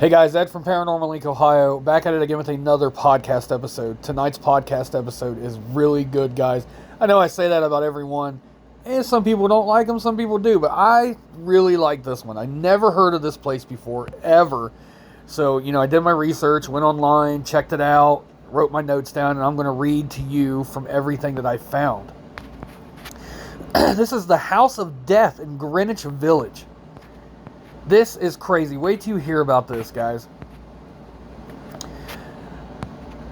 Hey guys, Ed from Paranormal Link, Ohio, back at it again with another podcast episode. Tonight's podcast episode is really good, guys. I know I say that about everyone, and some people don't like them, some people do, but I really like this one. I never heard of this place before, ever. So, I did my research, went online, checked it out, wrote my notes down, and I'm going to read to you from everything that I found. This is the House of Death in Greenwich Village. This is crazy. Wait till you hear about this, guys.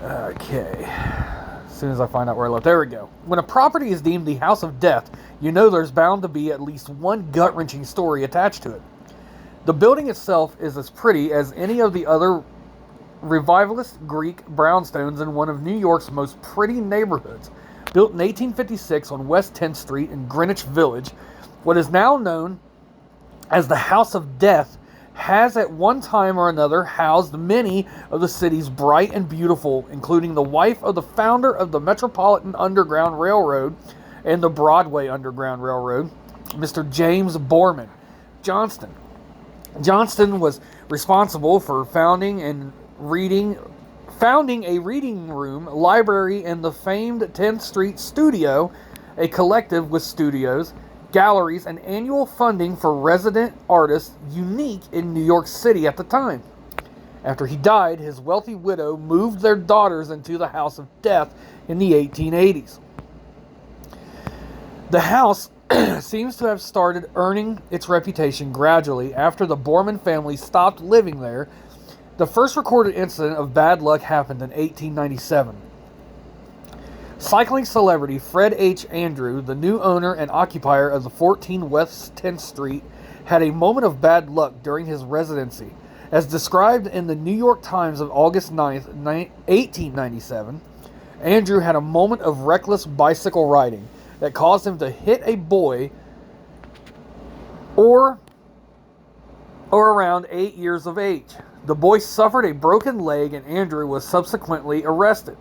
Okay. As soon as I find out where I left. There we go. When a property is deemed the House of Death, you know there's bound to be at least one gut-wrenching story attached to it. The building itself is as pretty as any of the other revivalist Greek brownstones in one of New York's most pretty neighborhoods. Built in 1856 on West 10th Street in Greenwich Village, what is now known as the House of Death has at one time or another housed many of the city's bright and beautiful, including the wife of the founder of the Metropolitan Underground Railroad and the Broadway Underground Railroad, Mr. James Borman Johnston. Johnston was responsible for founding a reading room, library, and the famed 10th Street Studio, a collective with studios, galleries, and annual funding for resident artists unique in New York City at the time. After he died, his wealthy widow moved their daughters into the House of Death in the 1880s. The house seems to have started earning its reputation gradually after the Borman family stopped living there. The first recorded incident of bad luck happened in 1897. Cycling celebrity Fred H. Andrew, the new owner and occupier of the 14 West 10th Street, had a moment of bad luck during his residency. As described in the New York Times of August 9th, 1897, Andrew had a moment of reckless bicycle riding that caused him to hit a boy or around 8 years of age. The boy suffered a broken leg and Andrew was subsequently arrested.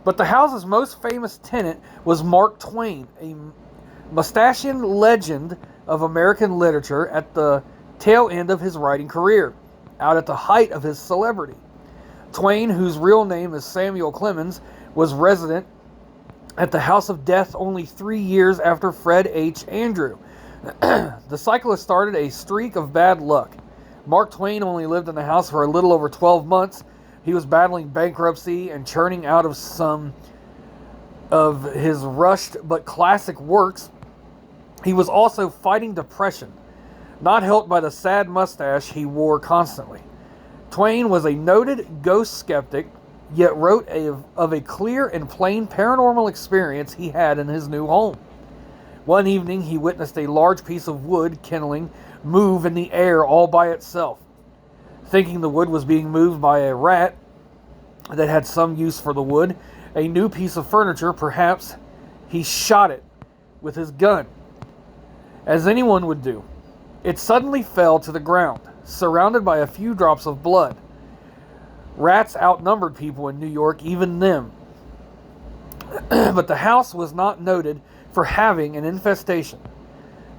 But the house's most famous tenant was Mark Twain, a mustachian legend of American literature at the tail end of his writing career, out at the height of his celebrity. Twain, whose real name is Samuel Clemens, was resident at the House of Death only 3 years after Fred H. Andrew. The cyclist started a streak of bad luck. Mark Twain only lived in the house for a little over 12 months. He was battling bankruptcy and churning out of some of his rushed but classic works. He was also fighting depression, not helped by the sad mustache he wore constantly. Twain was a noted ghost skeptic, yet wrote of a clear and plain paranormal experience he had in his new home. One evening, he witnessed a large piece of wood kindling move in the air all by itself. Thinking the wood was being moved by a rat that had some use for the wood, a new piece of furniture, perhaps, he shot it with his gun, as anyone would do. It suddenly fell to the ground, surrounded by a few drops of blood. Rats outnumbered people in New York, even them. But the house was not noted for having an infestation.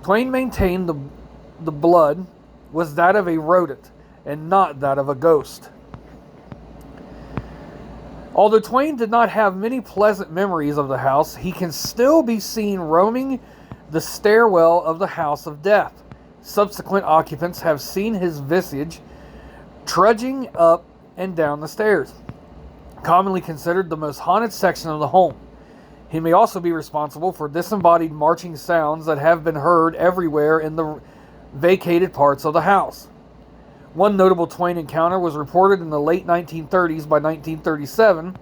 Twain maintained the blood was that of a rodent and not that of a ghost. Although Twain did not have many pleasant memories of the house, he can still be seen roaming the stairwell of the House of Death. Subsequent occupants have seen his visage trudging up and down the stairs, commonly considered the most haunted section of the home. He may also be responsible for disembodied marching sounds that have been heard everywhere in the vacated parts of the house. One notable Twain encounter was reported in the late 1930s. By 1937,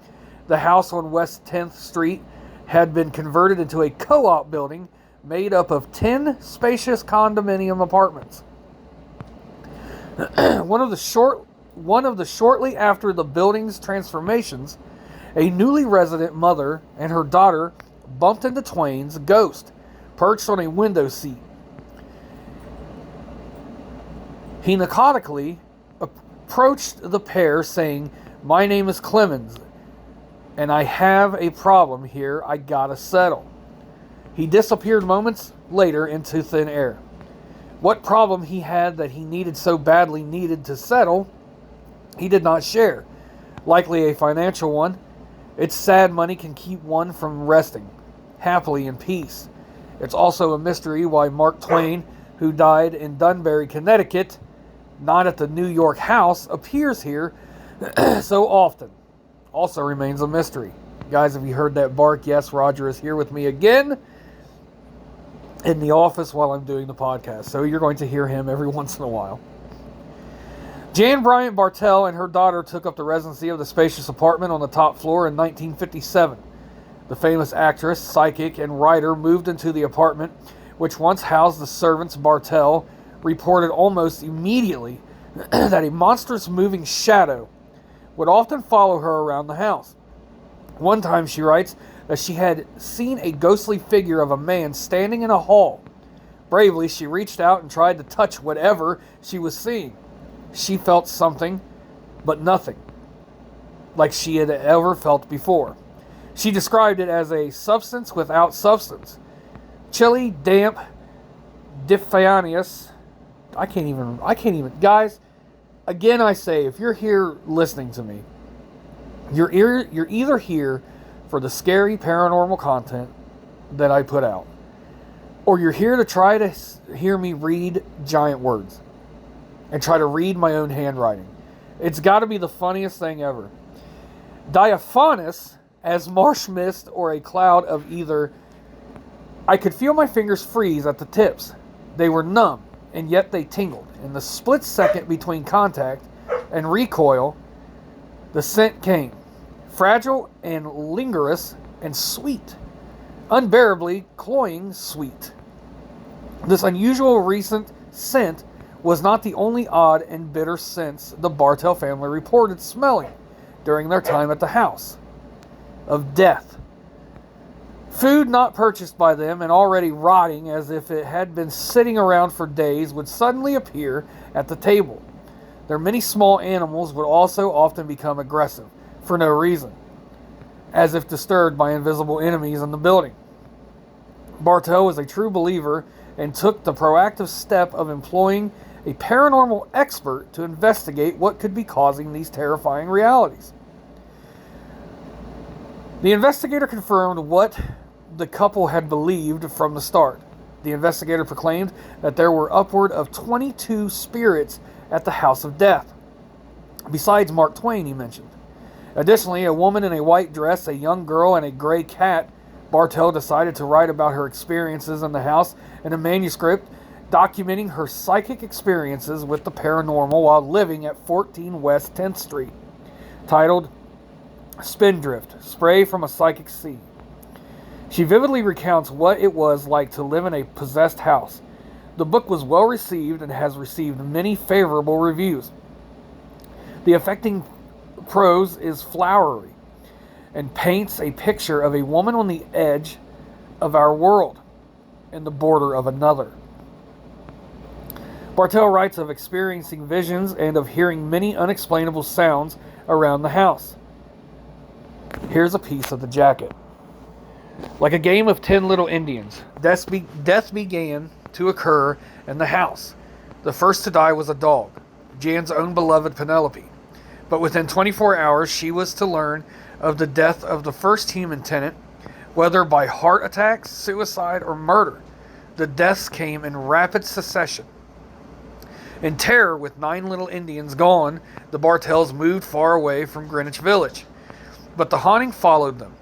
the house on West 10th Street had been converted into a co-op building made up of 10 spacious condominium apartments. One of the shortly after the building's transformations, a newly resident mother and her daughter bumped into Twain's ghost, perched on a window seat. He narcotically approached the pair, saying, "My name is Clemens, and I have a problem here I gotta settle." He disappeared moments later into thin air. What problem he had that he needed so badly needed to settle, he did not share, likely a financial one. Its sad money can keep one from resting happily in peace. It's also a mystery why Mark Twain, who died in Dunbury, Connecticut, not at the New York house, appears here so often. Also remains a mystery. Guys, have you heard that bark? Yes, Roger is here with me again in the office while I'm doing the podcast. So you're going to hear him every once in a while. Jan Bryant Bartell and her daughter took up the residency of the spacious apartment on the top floor in 1957. The famous actress, psychic, and writer moved into the apartment, which once housed the servants. Bartell reported almost immediately that a monstrous moving shadow would often follow her around the house. One time, she writes, that she had seen a ghostly figure of a man standing in a hall. Bravely, she reached out and tried to touch whatever she was seeing. She felt something, but nothing, like she had ever felt before. She described it as a substance without substance. Chilly, damp, diaphanous. I can't even. Guys, again I say, if you're here listening to me, you're either here for the scary paranormal content that I put out, or you're here to try to hear me read giant words and try to read my own handwriting. It's got to be the funniest thing ever. Diaphanous as marsh mist or a cloud of either. I could feel my fingers freeze at the tips. They were numb, and yet they tingled. In the split second between contact and recoil, the scent came. Fragile and languorous and sweet. Unbearably cloying sweet. This unusual recent scent was not the only odd and bitter scents the Bartell family reported smelling during their time at the house. Of death. Food not purchased by them and already rotting as if it had been sitting around for days would suddenly appear at the table. Their many small animals would also often become aggressive, for no reason, as if disturbed by invisible enemies in the building. Bartell was a true believer and took the proactive step of employing a paranormal expert to investigate what could be causing these terrifying realities. The investigator confirmed what the couple had believed from the start. The investigator proclaimed that there were upward of 22 spirits at the House of Death, besides Mark Twain, he mentioned. Additionally, a woman in a white dress, a young girl, and a gray cat. Bartell decided to write about her experiences in the house in a manuscript documenting her psychic experiences with the paranormal while living at 14 West 10th Street, titled Spindrift, Spray from a Psychic Sea. She vividly recounts what it was like to live in a possessed house. The book was well received and has received many favorable reviews. The affecting prose is flowery and paints a picture of a woman on the edge of our world and the border of another. Bartell writes of experiencing visions and of hearing many unexplainable sounds around the house. Here's a piece of the jacket. Like a game of 10 little Indians, death began to occur in the house. The first to die was a dog, Jan's own beloved Penelope. But within 24 hours, she was to learn of the death of the first human tenant, whether by heart attacks, suicide, or murder. The deaths came in rapid succession. In terror, with 9 little Indians gone, the Bartells moved far away from Greenwich Village. But the haunting followed them.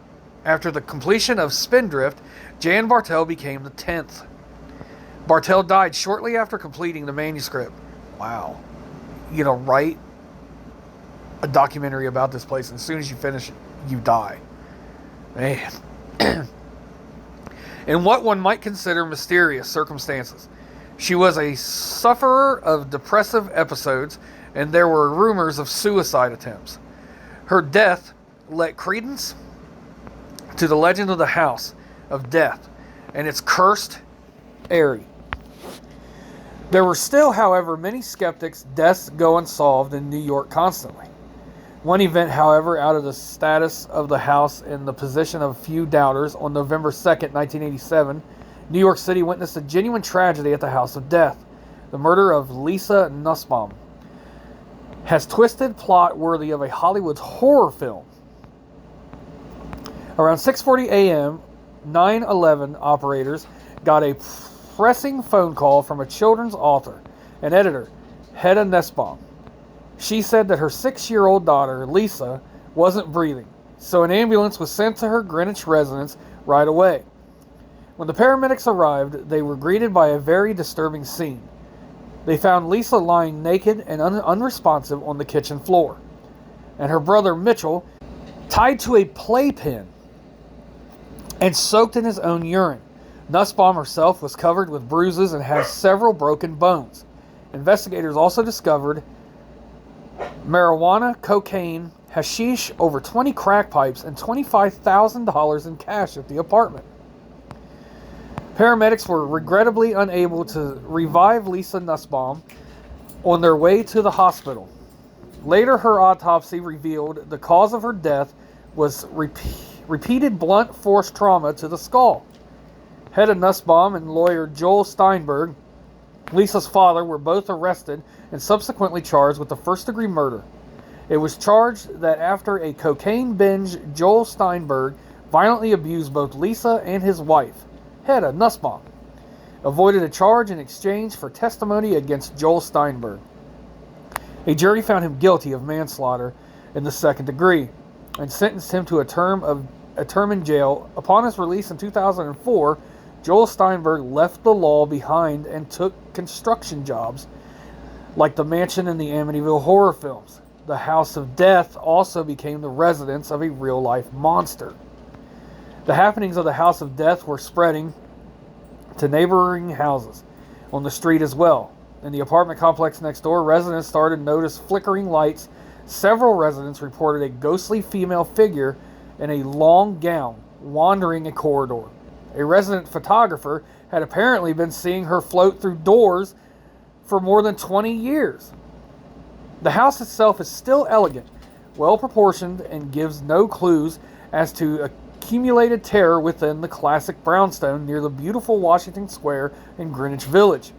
After the completion of Spindrift, Jan Bartell became the 10th. Bartell died shortly after completing the manuscript. Wow. Write a documentary about this place, and as soon as you finish it, you die. Man. In what one might consider mysterious circumstances, she was a sufferer of depressive episodes, and there were rumors of suicide attempts. Her death lent credence to the legend of the House of Death and its cursed area. There were still, however, many skeptics. Deaths go unsolved in New York constantly. One event, however, out of the status of the house in the position of few doubters, on November 2nd, 1987, New York City witnessed a genuine tragedy at the House of Death, the murder of Lisa Nussbaum. has twisted plot worthy of a Hollywood horror film. Around 6:40 a.m., 9/11 operators got a pressing phone call from a children's author and editor, Hedda Nussbaum. She said that her 6-year-old daughter, Lisa, wasn't breathing, so an ambulance was sent to her Greenwich residence right away. When the paramedics arrived, they were greeted by a very disturbing scene. They found Lisa lying naked and unresponsive on the kitchen floor, and her brother Mitchell tied to a playpen and soaked in his own urine. Nussbaum herself was covered with bruises and has several broken bones. Investigators also discovered marijuana, cocaine, hashish, over 20 crack pipes, and $25,000 in cash at the apartment. Paramedics were regrettably unable to revive Lisa Nussbaum on their way to the hospital. Later, her autopsy revealed the cause of her death was repeated blunt force trauma to the skull. Hedda Nussbaum and lawyer Joel Steinberg, Lisa's father, were both arrested and subsequently charged with the first-degree murder. It was charged that after a cocaine binge, Joel Steinberg violently abused both Lisa and his wife, Hedda Nussbaum, avoided a charge in exchange for testimony against Joel Steinberg. A jury found him guilty of manslaughter in the second degree and sentenced him to a term in jail. Upon his release in 2004, Joel Steinberg left the law behind and took construction jobs like the mansion in the Amityville horror films. The House of Death also became the residence of a real-life monster. The happenings of the House of Death were spreading to neighboring houses on the street as well. In the apartment complex next door, residents started to notice flickering lights. Several residents reported a ghostly female figure in a long gown wandering a corridor. A resident photographer had apparently been seeing her float through doors for more than 20 years. The house itself is still elegant, well proportioned, and gives no clues as to accumulated terror within the classic brownstone near the beautiful Washington Square in Greenwich Village.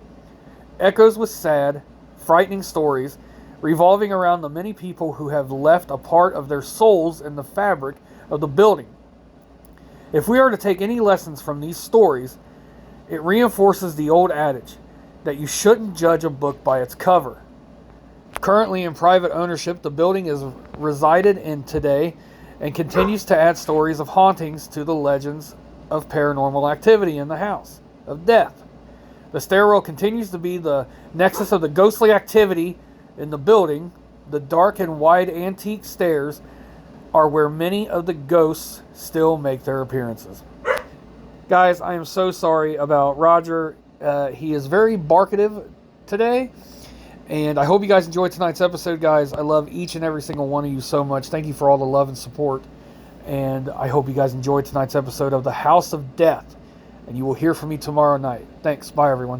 Echoes with sad, frightening stories revolving around the many people who have left a part of their souls in the fabric of the building. If we are to take any lessons from these stories, it reinforces the old adage that you shouldn't judge a book by its cover. Currently in private ownership, the building is resided in today and continues to add stories of hauntings to the legends of paranormal activity in the House of Death. The stairwell continues to be the nexus of the ghostly activity in the building. The dark and wide antique stairs are where many of the ghosts still make their appearances. Guys, I am so sorry about Roger. He is very barkative today. And I hope you guys enjoyed tonight's episode, guys. I love each and every single one of you so much. Thank you for all the love and support. And I hope you guys enjoyed tonight's episode of The House of Death. And you will hear from me tomorrow night. Thanks. Bye, everyone.